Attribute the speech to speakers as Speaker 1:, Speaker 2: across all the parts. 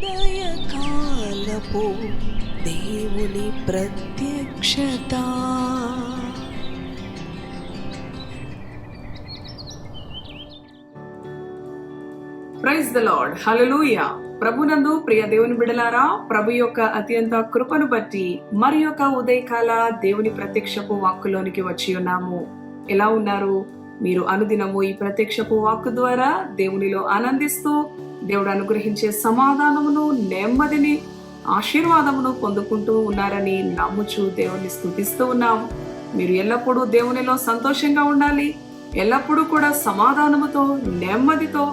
Speaker 1: ఉదయకాలపు దేవుని ప్రత్యక్షత.
Speaker 2: Praise the Lord. హల్లెలూయా. ప్రభునందు ప్రియ దేవుని బిడలారా, ప్రభు యొక్క అత్యంత కృపను బట్టి మరి యొక్క ఉదయకాల దేవుని ప్రత్యక్షపు వాక్కులోనికి వచ్చి ఉన్నాము. ఎలా ఉన్నారు మీరు? అనుదినము ఈ ప్రత్యక్షపు వాక్కు ద్వారా దేవునిలో ఆనందిస్తూ దేవుడు అనుగ్రహించే సమాధానమును, నెమ్మదిని, ఆశీర్వాదమును పొందుకుంటూ ఉన్నారని నమ్ముచు దేవుని స్తుతిస్తూ ఉన్నాం. మీరు ఎల్లప్పుడూ దేవునిలో సంతోషంగా ఉండాలి, ఎల్లప్పుడూ కూడా సమాధానముతో, నెమ్మదితో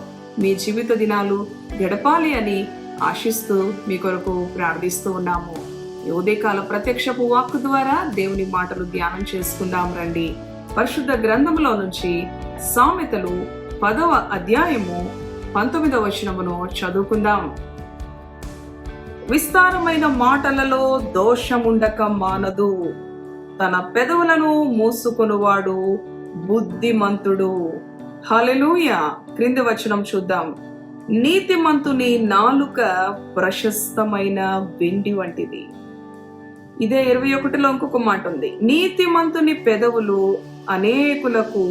Speaker 2: మీ జీవిత దినాలు గడపాలి అని ఆశిస్తూ మీ కొరకు ప్రార్థిస్తూ ఉన్నాము. ఈ ఉదయకాల ప్రత్యక్షపు వాక్కు ద్వారా దేవుని మాటలు ధ్యానం చేసుకుందాం రండి. పరిశుద్ధ గ్రంథంలో నుంచి సామెతలు 10వ అధ్యాయము 19వ వచనమును చదువుకుందాం. విస్తారమైన మాటలలో దోషముండక మానదు, తన పెదవులను మూసుకొనువాడు బుద్ధిమంతుడు. హల్లెలూయా. క్రింది వచనం చూద్దాం. నీతిమంతుని నాలుక ప్రశస్తమైన వెండి వంటిది. ఇదే 21లో ఇంకొక మాట ఉంది. నీతిమంతుని పెదవులు అనేకులకు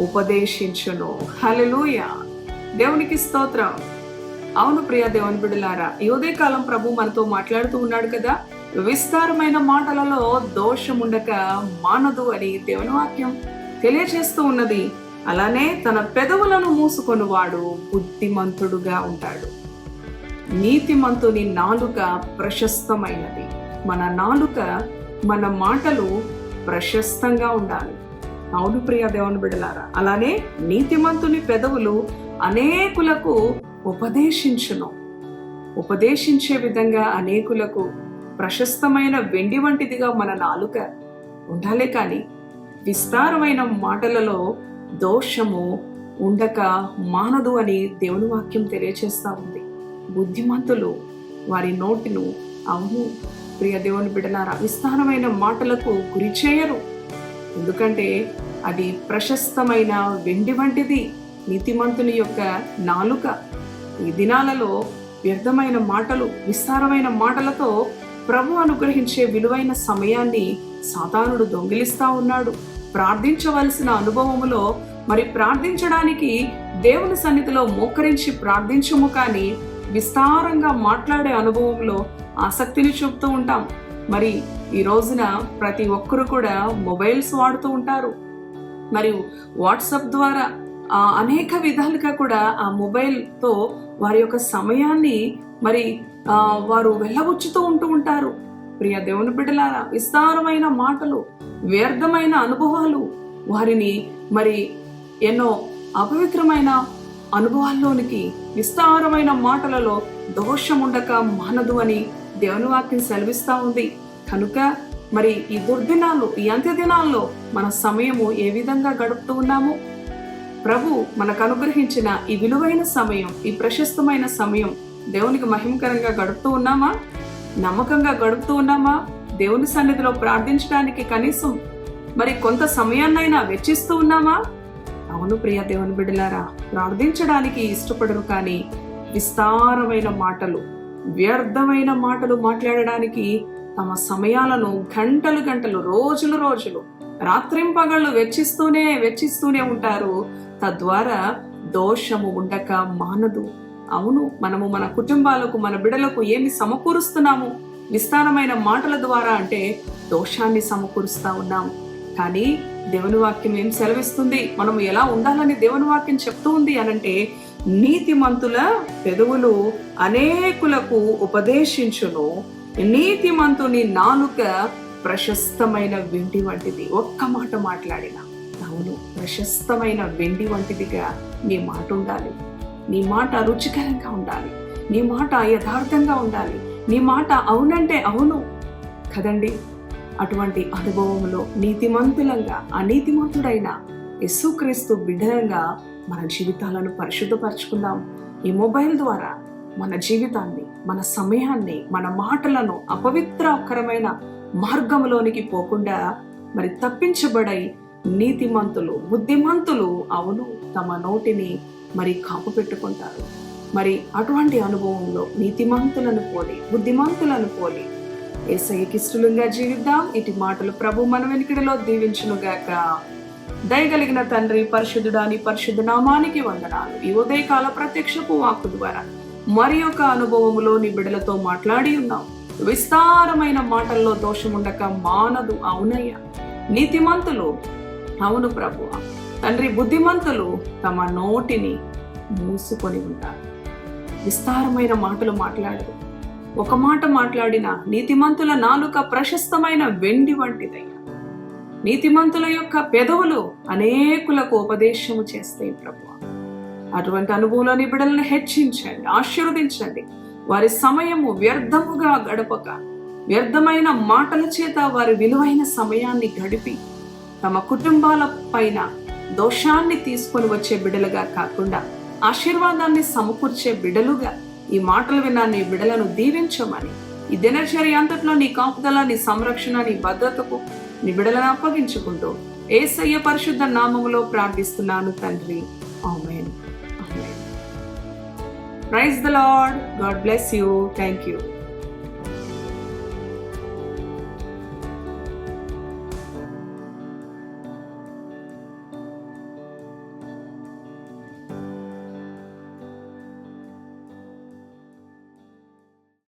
Speaker 2: ఉపదేశించును. హల్లెలూయా. దేవునికి స్తోత్రం. అవును ప్రియ దేవుని బిడ్డలారా, ఈ ఉదయకాలం ప్రభు మనతో మాట్లాడుతూ ఉన్నాడు కదా, విస్తారమైన మాటలలో దోషముండక మానదు అని దేవుని వాక్యం తెలియజేస్తూ ఉన్నది. అలానే తన పెదవులను మూసుకొని వాడు బుద్ధిమంతుడుగా ఉంటాడు. నీతిమంతుని నాలుక ప్రశస్తమైనది. మన నాలుక, మన మాటలు ప్రశస్తంగా ఉండాలి. అవును ప్రియ దేవుని బిడ్డలారా, అలానే నీతిమంతుని పెదవులు అనేకులకు ఉపదేశించును. ఉపదేశించే విధంగా అనేకులకు ప్రశస్తమైన వెండి వంటిదిగా మన నాలుక ఉండాలే కానీ విస్తారమైన మాటలలో దోషము ఉండక మానదు అని దేవుని వాక్యం తెలియచేస్తా ఉంది. బుద్ధిమంతులు వారి నోటిను, అవును ప్రియ దేవుని బిడ్డలారా, విస్తారమైన మాటలకు గురి చేయరు. ఎందుకంటే అది ప్రశస్తమైన వెండి వంటిది నీతిమంతుని యొక్క నాలుక. ఈ దినాలలో వ్యర్థమైన మాటలు, విస్తారమైన మాటలతో ప్రభు అనుగ్రహించే విలువైన సమయాన్ని సాతానుడు దొంగిలిస్తా ఉన్నాడు. ప్రార్థించవలసిన అనుభవములో మరి ప్రార్థించడానికి దేవుని సన్నిధిలో మోకరించి ప్రార్థించము, కానీ విస్తారంగా మాట్లాడే అనుభవంలో ఆసక్తిని చూపుతూ ఉంటాం. మరి ఈ రోజున ప్రతి ఒక్కరు కూడా మొబైల్స్ వాడుతూ ఉంటారు. మరియు వాట్సాప్ ద్వారా అనేక విధాలుగా కూడా ఆ మొబైల్తో వారి యొక్క సమయాన్ని మరి వారు వెళ్ళబుచ్చుతూ ఉంటూ ఉంటారు. ప్రియ దేవుని బిడ్డలారా, విస్తారమైన మాటలు, వ్యర్థమైన అనుభవాలు వారిని మరి ఎన్నో అపవిత్రమైన అనుభవాల్లోనికి, విస్తారమైన మాటలలో దోషముండక మానదు అని దేవుని వాక్యం సెలవిస్తా ఉంది. కనుక మరి ఈ దుర్దినాలు, ఈ అంత్య దినాల్లో మన సమయము ఏ విధంగా గడుపుతూ ఉన్నాము? ప్రభు మనకు అనుగ్రహించిన ఈ విలువైన సమయం, ఈ ప్రశస్తమైన సమయం దేవునికి మహిమకరంగా గడుపుతూ ఉన్నామా? నమ్మకంగా గడుపుతూ ఉన్నామా? దేవుని సన్నిధిలో ప్రార్థించడానికి కనీసం మరి కొంత సమయాన్నైనా వెచ్చిస్తూ ఉన్నామా? అవును ప్రియ దేవుని బిడ్డలారా, ప్రార్థించడానికి ఇష్టపడరు, కానీ విస్తారమైన మాటలు, వ్యర్థమైన మాటలు మాట్లాడడానికి తమ సమయాలను గంటలు గంటలు, రోజులు రోజులు, రాత్రింపగళ్ళు వెచ్చిస్తూనే ఉంటారు. తద్వారా దోషము ఉండక మానదు. అవును, మనము మన కుటుంబాలకు, మన బిడ్డలకు ఏమి సమకూరుస్తున్నాము విస్తారమైన మాటల ద్వారా అంటే దోషాన్ని సమకూరుస్తా ఉన్నాం. కానీ దేవుని వాక్యం ఏం సెలవిస్తుంది? మనము ఎలా ఉండాలని దేవుని వాక్యం చెప్తూ ఉంది అనంటే, నీతిమంతుల పెదవులు అనేకులకు ఉపదేశించును, నీతిమంతుని నాలుక ప్రశస్తమైన వెండి వంటిది. ఒక్క మాట మాట్లాడిన, అవును, ప్రశస్తమైన వెండి వంటిదిగా నీ మాట ఉండాలి. నీ మాట రుచికరంగా ఉండాలి. నీ మాట యథార్థంగా ఉండాలి. నీ మాట అవునంటే అవును కదండి. అటువంటి అనుభవంలో నీతిమంతులంగా, అనీతిమంతుడైన యేసుక్రీస్తు బిడ్డలంగా మన జీవితాలను పరిశుద్ధపరచుకుందాం. ఈ మొబైల్ ద్వారా మన జీవితాన్ని, మన సమయాన్ని, మన మాటలను అపవిత్రకరమైన మార్గంలోనికి పోకుండా మరి తప్పించబడై నీతిమంతులు, బుద్ధిమంతులు, అవును, తమ నోటిని మరి కాపు పెట్టుకుంటారు. మరి అటువంటి అనుభవంలో నీతిమంతులను పోలి, బుద్ధిమంతులను పోలి యేసయ్యకి ఇష్టలుగా జీవిద్దాం. ఇటు మాటలు ప్రభు మన వెనుకడిలో దీవించునుగాక. దయగలిగిన తండ్రి, పరిశుద్ధుడాని పరిశుద్ధ నామానికి వందనాలు. ఈ ఉదయకాల ప్రత్యక్షపు వాక్కు ద్వారా మరి ఒక అనుభవములో నీ బిడ్డలతో మాట్లాడి ఉన్నావు. విస్తారమైన మాటల్లో దోషముండక మానదు. అవునయ్యా. నీతిమంతులు, అవును ప్రభువా. తండ్రి, బుద్ధిమంతులు తమ నోటిని మూసుకొని ఉంటారు. విస్తారమైన మాటలు మాట్లాడరు. ఒక మాట మాట్లాడిన నీతిమంతుల నాలుక ప్రశస్తమైన వెండి వంటిదయ్యా. నీతిమంతుల యొక్క పెదవులు అనేకులకు ఉపదేశము చేస్తాయి ప్రభువా. అటువంటి అనుభవంలోని బిడ్డలను హెచ్చించండి, ఆశీర్వదించండి. వారి సమయము వ్యర్థముగా గడపక, వ్యర్థమైన మాటల చేత వారి విలువైన సమయాన్ని గడిపి తమ కుటుంబాల పైన దోషాన్ని తీసుకొని వచ్చే బిడ్డలుగా కాకుండా ఆశీర్వాదాన్ని సమకూర్చే బిడ్డలుగా ఈ మాటలు విన్నా నీ బిడ్డలను దీవించమని, ఈ దినచర్య అంతట్లో నీ కాపుదల, నీ సంరక్షణ, నీ భద్రతకు నీ బిడ్డలను అప్పగించుకుంటూ యేసయ్య పరిశుద్ధ నామములో ప్రార్థిస్తున్నాను తండ్రి. Amen. Amen. Praise the Lord. God bless you. Thank you.